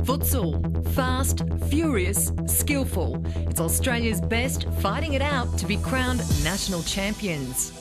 Futsal. Fast, furious, skillful. It's Australia's best fighting it out to be crowned national champions.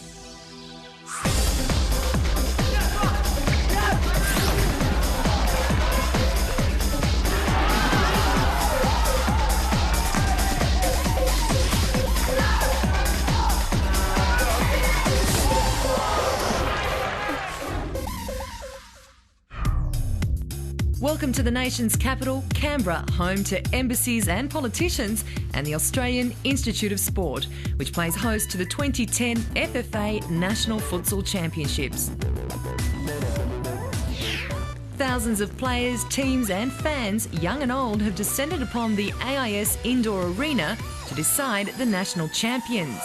Welcome to the nation's capital, Canberra, home to embassies and politicians, and the Australian Institute of Sport, which plays host to the 2010 FFA National Futsal Championships. Thousands of players, teams and fans, young and old, have descended upon the AIS Indoor Arena to decide the national champions.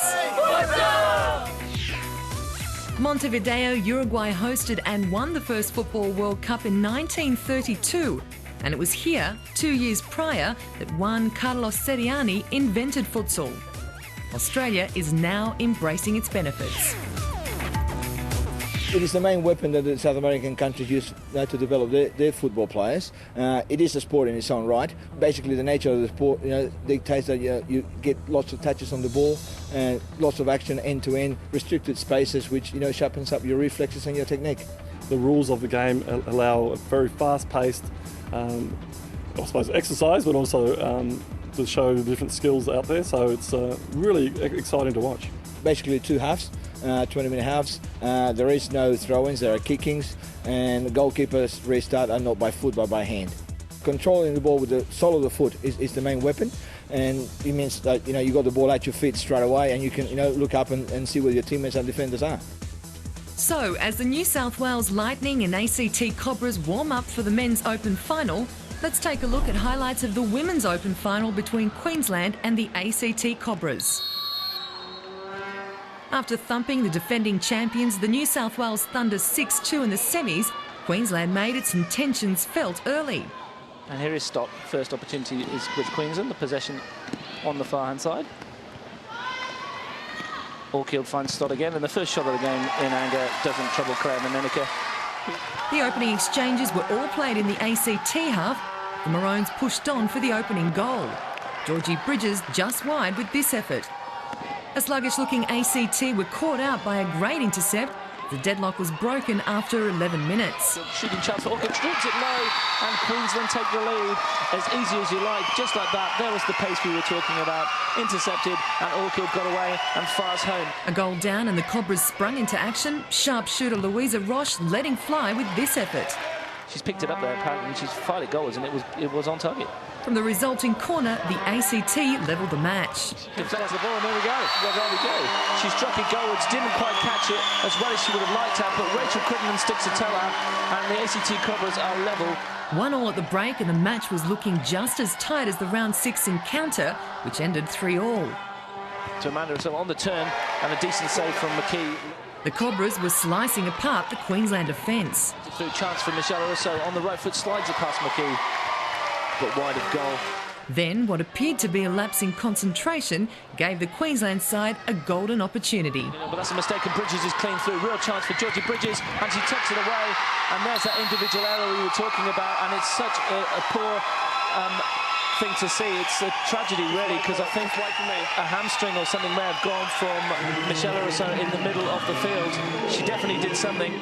Montevideo, Uruguay hosted and won the first Football World Cup in 1932, and it was here, 2 years prior, that one Carlos Seriani invented futsal. Australia is now embracing its benefits. It is the main weapon that the South American countries use to develop their football players. It is a sport in its own right. Basically, the nature of the sport, dictates that you get lots of touches on the ball, and lots of action end to end, restricted spaces, which sharpens up your reflexes and your technique. The rules of the game allow a very fast-paced, I suppose, exercise, but also to show the different skills out there. So it's really exciting to watch. Basically, two halves. 20-minute halves. There is no throw-ins, there are kickings, and the goalkeepers restart are not by foot but by hand. Controlling the ball with the sole of the foot is the main weapon, and it means that you got the ball at your feet straight away, and you can look up and see where your teammates and defenders are. So, as the New South Wales Lightning and ACT Cobras warm up for the Men's Open Final, let's take a look at highlights of the Women's Open Final between Queensland and the ACT Cobras. After thumping the defending champions, the New South Wales Thunder 6-2 in the semis, Queensland made its intentions felt early. And here is Stott. First opportunity is with Queensland, the possession on the far-hand side. Orkield finds Stott again, and the first shot of the game in anger doesn't trouble Claire Manenica. The opening exchanges were all played in the ACT half. The Maroons pushed on for the opening goal. Georgie Bridges just wide with this effort. A sluggish-looking ACT were caught out by a great intercept. The deadlock was broken after 11 minutes. Shooting chance for Orchid, dribbles it low, and Queensland take the lead as easy as you like, just like that. There was the pace we were talking about. Intercepted, and Orchid got away and fires home. A goal down, and the Cobras sprung into action. Sharpshooter Louisa Roche letting fly with this effort. She's picked it up there, apparently, and she's fired it goals, and it was on target. From the resulting corner, the ACT levelled the match. Defends the ball, and there we go. Well, there we go. She struck it goalwards, didn't quite catch it as well as she would have liked to, but Rachel Crittenden sticks a toe out, and the ACT Cobras are level. 1-1 at the break, and the match was looking just as tight as the round 6 encounter, which ended 3-3. To Amanda herself on the turn, and a decent save from McKee. The Cobras were slicing apart the Queensland defence. Through chance for Michelle Russo on the right foot, slides it past McKee, but wide of goal. Then, what appeared to be a lapse in concentration gave the Queensland side a golden opportunity. But that's a mistake, and Bridges is clean through. Real chance for Georgie Bridges, and she tucks it away. And there's that individual error we were talking about, and it's such a poor thing to see. It's a tragedy, really, because I think a hamstring or something may have gone from Michelle Russo in the middle of the field. She definitely did something.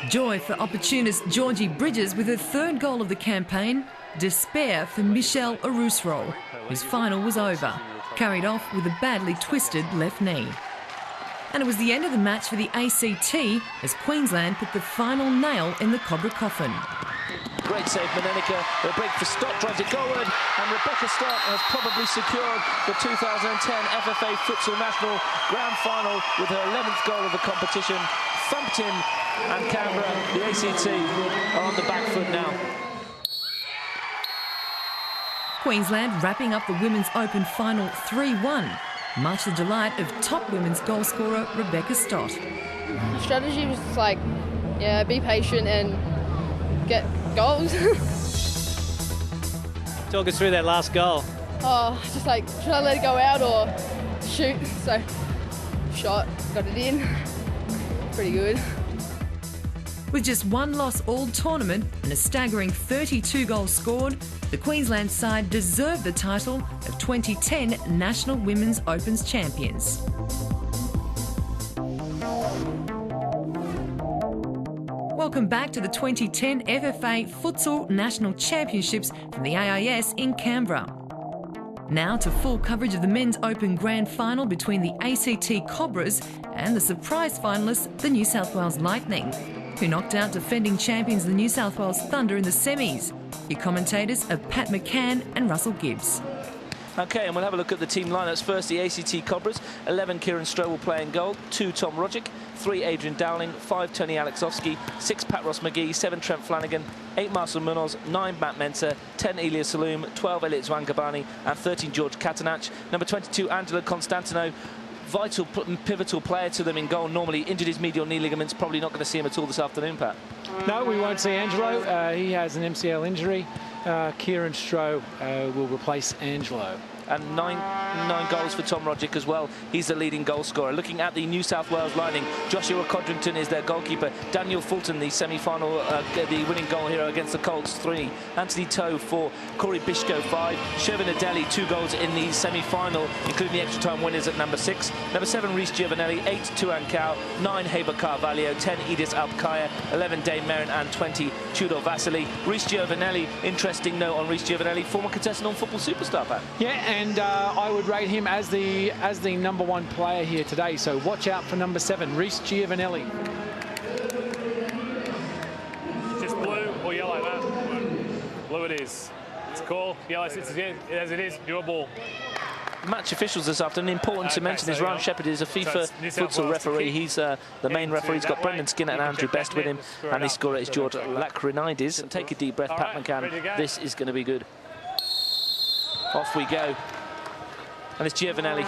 Joy for opportunist Georgie Bridges with her third goal of the campaign. Despair for Michelle Arusro, whose final was over, carried off with a badly twisted left knee. And it was the end of the match for the ACT as Queensland put the final nail in the Cobra coffin. Great save, Manenica. The break for Stott, drives it goalward, and Rebecca Stott has probably secured the 2010 FFA Futsal National Grand Final with her 11th goal of the competition. Thumped in, and Canberra, the ACT, are on the back foot now. Queensland wrapping up the Women's Open Final 3-1, much the delight of top women's goal scorer Rebecca Stott. The strategy was be patient and get goals. Talk us through that last goal. Just should I let it go out or shoot? So, shot, got it in. Pretty good. With just one loss all tournament and a staggering 32 goals scored, the Queensland side deserved the title of 2010 National Women's Opens champions. Welcome back to the 2010 FFA Futsal National Championships from the AIS in Canberra. Now to full coverage of the Men's Open Grand Final between the ACT Cobras and the surprise finalists, the New South Wales Lightning, who knocked out defending champions the New South Wales Thunder in the semis. Your commentators are Pat McCann and Russell Gibbs. OK, and we'll have a look at the team lineups. First, the ACT Cobras. 11, Kieran Stroh will play in goal. 2, Tom Rogic. 3, Adrian Dowling. 5, Tony Alexovsky. 6, Pat Ross McGee. 7, Trent Flanagan. 8, Marcel Munoz. 9, Matt Mensah. 10, Ilya Saloom. 12, Elliot Zwangabani. And 13, George Katanach. Number 22, Angela Constantino. Vital, pivotal player to them in goal. Normally injured his medial knee ligaments. Probably not going to see him at all this afternoon, Pat. No, we won't see Angelo. He has an MCL injury. Kieran Stroh will replace Angelo. And nine goals for Tom Rogic as well. He's the leading goal scorer. Looking at the New South Wales Lightning, Joshua Codrington is their goalkeeper. Daniel Fulton, the semi-final, the winning goal hero against the Colts, 3. Anthony Toe, 4. Corey Bishko, 5. Shervin Adeli, 2 goals in the semi-final, including the extra time winners at number 6. Number 7, Reece Giovanelli. 8, Tuan Kao. 9, Haber Carvalho. 10, Edith Alpkaya. 11, Dame Merrin. And 20, Tudor Vasily. Reece Giovanelli, interesting note on Reece Giovanelli, former contestant on Football Superstar, Pat. Yeah, and I would rate him as the #1 player here today. So watch out for number 7, Reece Giovanelli. Just blue or yellow, Matt? Blue it is. It's cool. Yellow sits as it is. Your ball. Match officials this afternoon. Important to mention is Ryan Shepherd is a FIFA futsal referee. He's the main referee. He's got Brendan Skinner and Andrew Best with him, and the scorer is George Lacrinidis. Take a deep breath, Pat McCann. This is going to be good. Off we go. And it's Giovanelli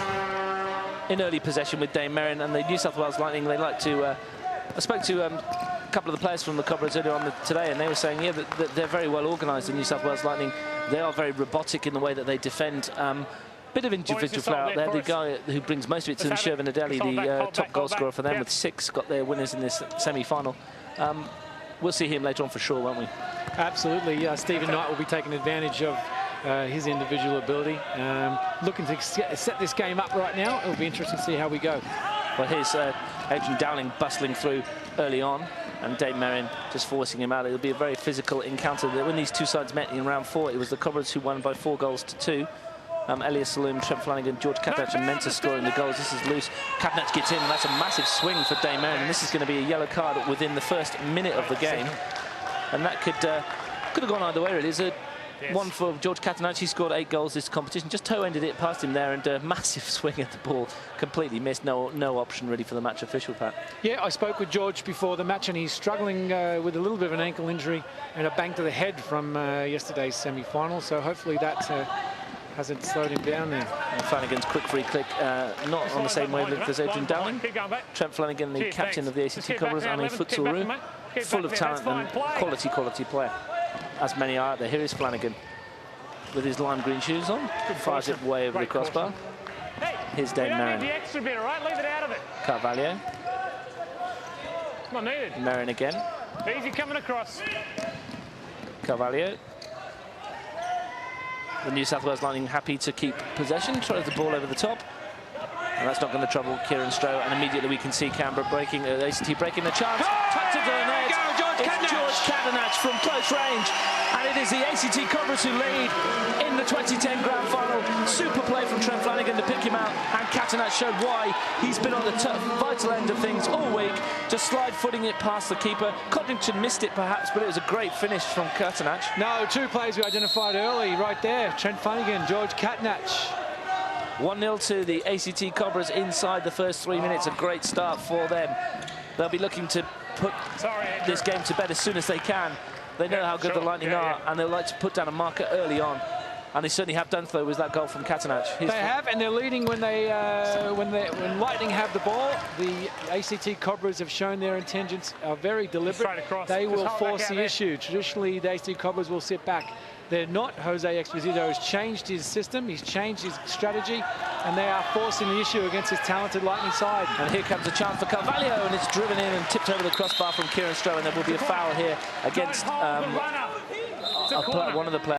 in early possession with Dame Merrin, and the New South Wales Lightning, they like to... I spoke to a couple of the players from the Cobras earlier on today, and they were saying, yeah, that they're very well organised, the New South Wales Lightning. They are very robotic in the way that they defend. Bit of individual flair out there. The guy who brings most of it to them, Shervin Adeli, the top goal scorer for them with 6, got their winners in this semi-final. We'll see him later on for sure, won't we? Absolutely. Stephen Knight will be taking advantage of his individual ability. Looking to set this game up right now. It'll be interesting to see how we go. Well, here's Adrian Dowling bustling through early on, and Dave Merrin just forcing him out. It'll be a very physical encounter. When these two sides met in round 4, it was the Cobras who won by 4 goals to 2. Elias Saloom, Trent Flanagan, George Katanach and Mensah scoring the goals. This is loose. Katanach gets in, and that's a massive swing for Dame Merrin, and this is going to be a yellow card within the first minute of the game. And that could have gone either way, really. It's one for George Katanach. He scored 8 goals this competition. Just toe-ended it past him there, and a massive swing at the ball. Completely missed. No option really for the match official, Pat. Yeah, I spoke with George before the match, and he's struggling with a little bit of an ankle injury and a bang to the head from yesterday's semi-final. So hopefully that hasn't slowed him down there. And Flanagan's quick free click, not on the same wavelength as Adrian Dowling. Trent Flanagan, the captain of the ACT Cobras, and a futsaloo, full of talent and quality player, as many are out there. Here is Flanagan with his lime green shoes on, fires it way over the crossbar. Here's Dame Merrin. Carvalho. Merrin again. Easy coming across. Carvalho. The New South Wales Lightning happy to keep possession, throws the ball over the top. And that's not going to trouble Kieran Stroh. And immediately we can see Canberra breaking, ACT breaking the chance. Tucked into the net. It's George Katanach from close range. And it is the ACT Cobras who lead in the 2010 Grand Final. Super play from Trent Flanagan to pick him out. And Katanach showed why he's been on the vital end of things all week. Just slide footing it past the keeper. Codrington missed it perhaps, but it was a great finish from Katanach. No, 2 players we identified early right there. Trent Flanagan, George Katanach. 1-0 to the ACT Cobras inside the first 3 minutes. A great start for them. They'll be looking to put this game to bed as soon as they can. They know how good the Lightning are, and they'll like to put down a marker early on. And they certainly have done so with that goal from Katanach. They have, and they're leading when Lightning have the ball. The ACT Cobras have shown their intentions are very deliberate. They will force the issue. Traditionally, the ACT Cobras will sit back They're not. Jose Exposito has changed his system, he's changed his strategy, and they are forcing the issue against his talented Lightning side. And here comes a chance for Carvalho, and it's driven in and tipped over the crossbar from Kieran Stroh, and there will be a foul here against one of the players.